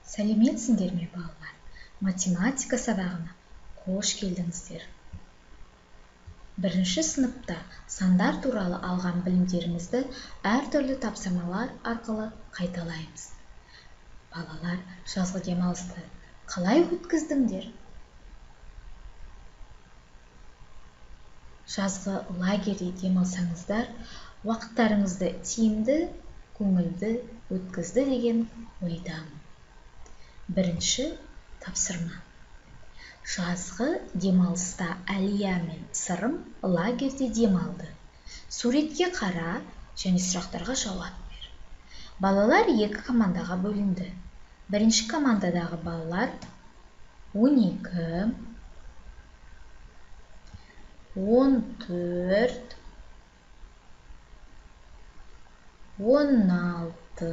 Сәлеметсіңдер ме, балалар? Математика сабағына қош келдіңіздер. Бірінші сыныпта сандар туралы алған білімдерімізді әртүрлі тапсырмалар арқылы қайталаймыз. Балалар, жазғы демалысты қалай өткіздіңдер? Жазғы лагерьде демалсаңыздар, уақыттарыңызды тиімді, көңілді өткізді деген ойдамын. Бірінші тапсырма. Жазғы демалыста Әлия мен Сырым лагерьде демалды. Суретке қара және сұрақтарға жауап бер. Балалар екі командаға бөлінді. Бірінші командадағы балалар 12, 14, 16,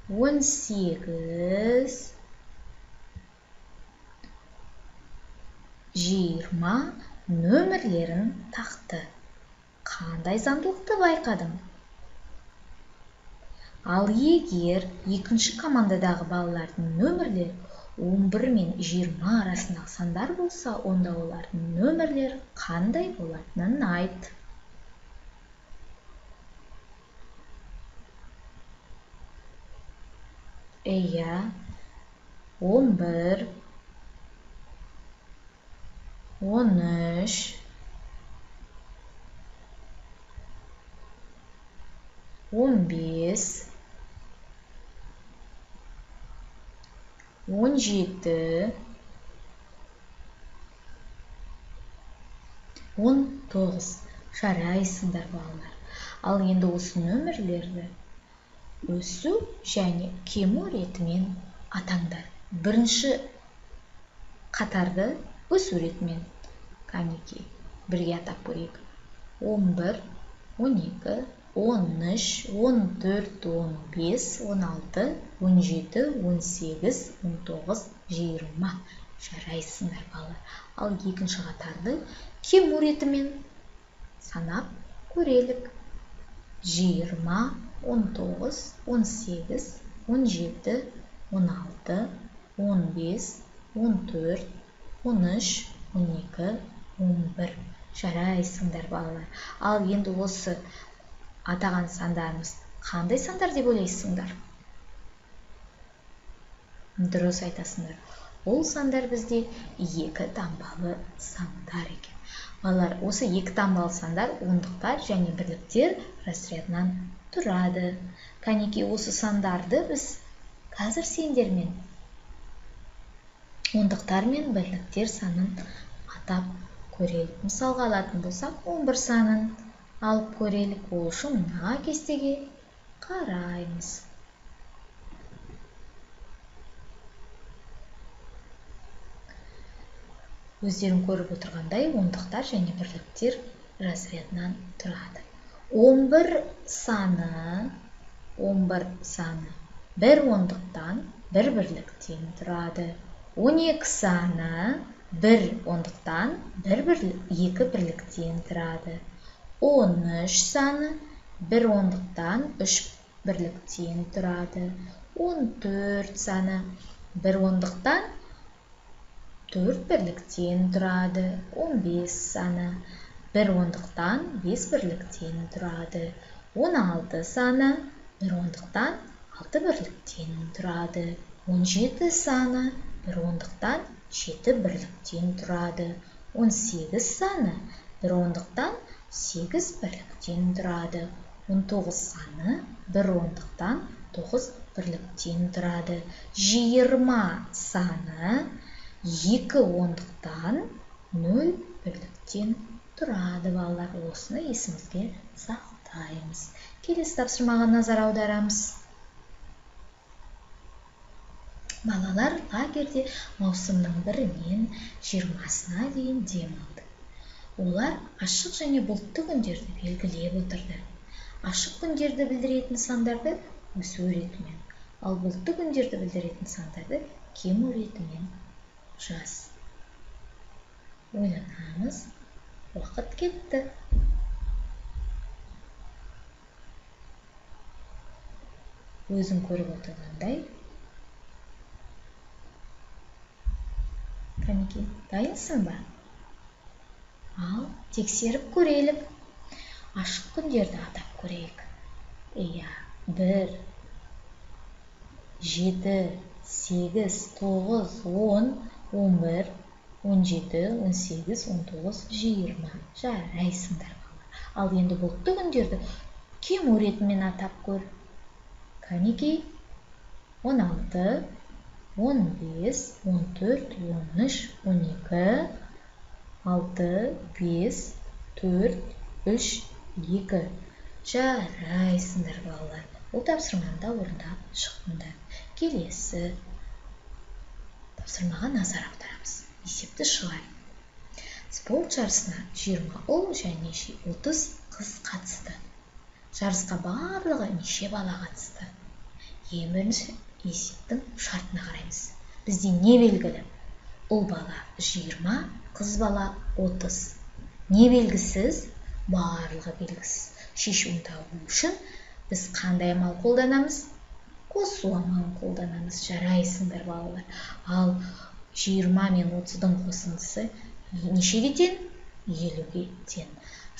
18, 20 нөмірлерін тақты. Қандай заңдылықты байқадың? Ал егер екінші командадағы балалардың нөмірлері 11 мен 20 арасындағы сандар болса, онда олардың нөмірлері қандай болатынын айт. Иә, 11, 13, 15, 17, 19. Жарайсыңдар, балалар. Ал енді осы нөмірлерді өсу және кему ретімен атаңдар. Бірінші қатарды өсу ретімен кәнекей бірге атап көрейік. 11, 12, 13, 14, 15, 16, 17, 18, 19, 20. Жарайсыңдар, балалар. Ал екінші қатарды кему ретімен санап көрелік. 20, 19, 18, 17, 16, 15, 14, 13, 12, 11. Жарайсыңдар, балалар. Ал енді осы атаған сандарымыз қандай сандар деп ойлайсыңдар? Дұрыс айтасыңдар. Ол сандар бізде екі таңбалы сандар екен. Балалар, осы екі таңбалы сандар ондықтар және бірліктер разрядынан тұрады. Кәнекей, осы сандарды біз қазір сендермен ондықтар мен бірліктер санын атап көрелік. Мысалға алатын болсақ, 11 санын алып көрелік. Ол үшін мына кестеге қараймыз. Өздерің көріп отырғандай, ондықтар және бірліктер разрядынан тұрады. 11 саны бір ондықтан, бір бірліктен тұрады. 12 саны бір ондықтан, екі бірліктен тұрады. 13 саны бір ондықтан, үш бірліктен тұрады. 14 саны бір ондықтан, 4 бірліктен тұрады. 15 саны бір ондықтан, 5 бірліктен тұрады. 16 саны бір ондықтан, 6 бірліктен тұрады. 17 саны бір ондықтан, 7 бірліктен тұрады. 18 саны бір ондықтан, 8 бірліктен тұрады. 19 саны бір ондықтан, 9 бірліктен тұрады. 20 саны 2 ондықтан, 0 бірліктен тұрады, балалар. Осыны есімізге сақтаймыз. Келесі тапсырмаға назар аударамыз. Балалар лагерьде маусымның 1-нен 20-сына дейін демалды. Олар ашық және бұлтты күндерді белгілеп отырды. Ашық күндерді білдіретін сандарды өсу ретімен, ал бұлтты күндерді білдіретін сандарды кему ретімен жаз. Ойланамыз. Уақыт кетті. өзің көріп отырғандай. Кәнекей, дайынсың ба? Ал, тексеріп көрелік. Ашық күндерді атап көрейік. Иә, 1, 7, 8, 9, 10, 11, 17, 18, 19, 20. Жарайсыңдар балалар. Ал енді бұлтты күндерді кему ретімен атап көр. Кәнекей, 16, 15, 14, 13, 12, 6, 5, 4, 3, 2. Жарайсыңдар балалар. Бұл тапсырманы да орындап шықтыңдар. Келесі тапсырмаға назар аударамыз. Есепті шығар. Спорт жарысына 20 ұл және 30 қыз қатысты. Жарысқа барлығы неше бала қатысты? Ең бірінші есептің шартына қараймыз. Бізде не белгілі? Ұл бала 20, қыз бала 30. Не белгісіз? Барлығы белгісіз. Шешуін табу үшін біз қандай амал қолданамыз? Қосу амалын қолданамыз. Жарайсыңдар балалар. Ал 20 мен 30-дың қосындысы нешеге тең? 50-ге тең.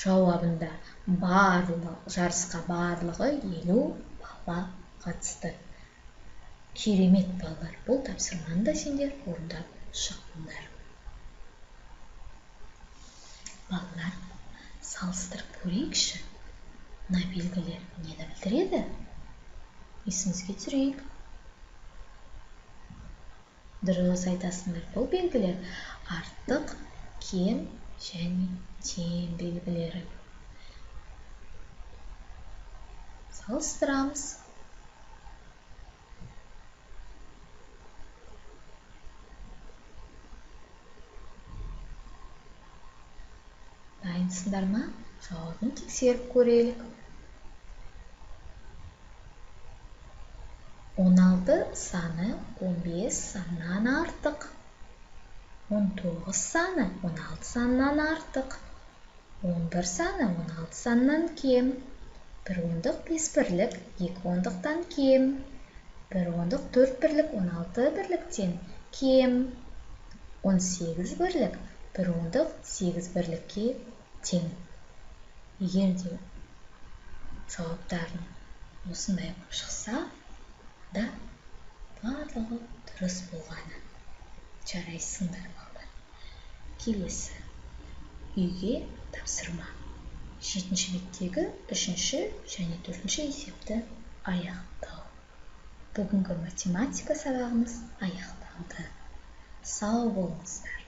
Жауабында жарысқа барлығы 50 бала қатысты. Керемет балалар. Бұл тапсырманы да сендер орындап шықтыңдар. Балалар, салыстырып көрейікші. Мына белгілер нені білдіреді? Есіңізге түсірейік. Дұрыс айтасыңдар. Бұл белгілер артық, кем және тең белгілері. Салыстырамыз. Дайынсыңдар ма? Жауабын тексеріп көрелік. 16 саны 15 саннан артық. 19 саны 16 саннан артық. 11 саны 16 саннан кем. 1 ондық 5 бірлік 2 ондықтан кем. 1 ондық 4 бірлік 16 бірліктен кем. 18 бірлік 1 ондық 8 бірлікке тең. Егер де жауаптарын осындай болып шықса, да барлығы дұрыс болғаны. Жарайсыңдар балалар. Келесі үйге тапсырма. 7-ші беттегі 3-ші және 4-ші есепті аяқтау. Бүгінгі математика сабағымыз аяқталды. Сау болыңыздар.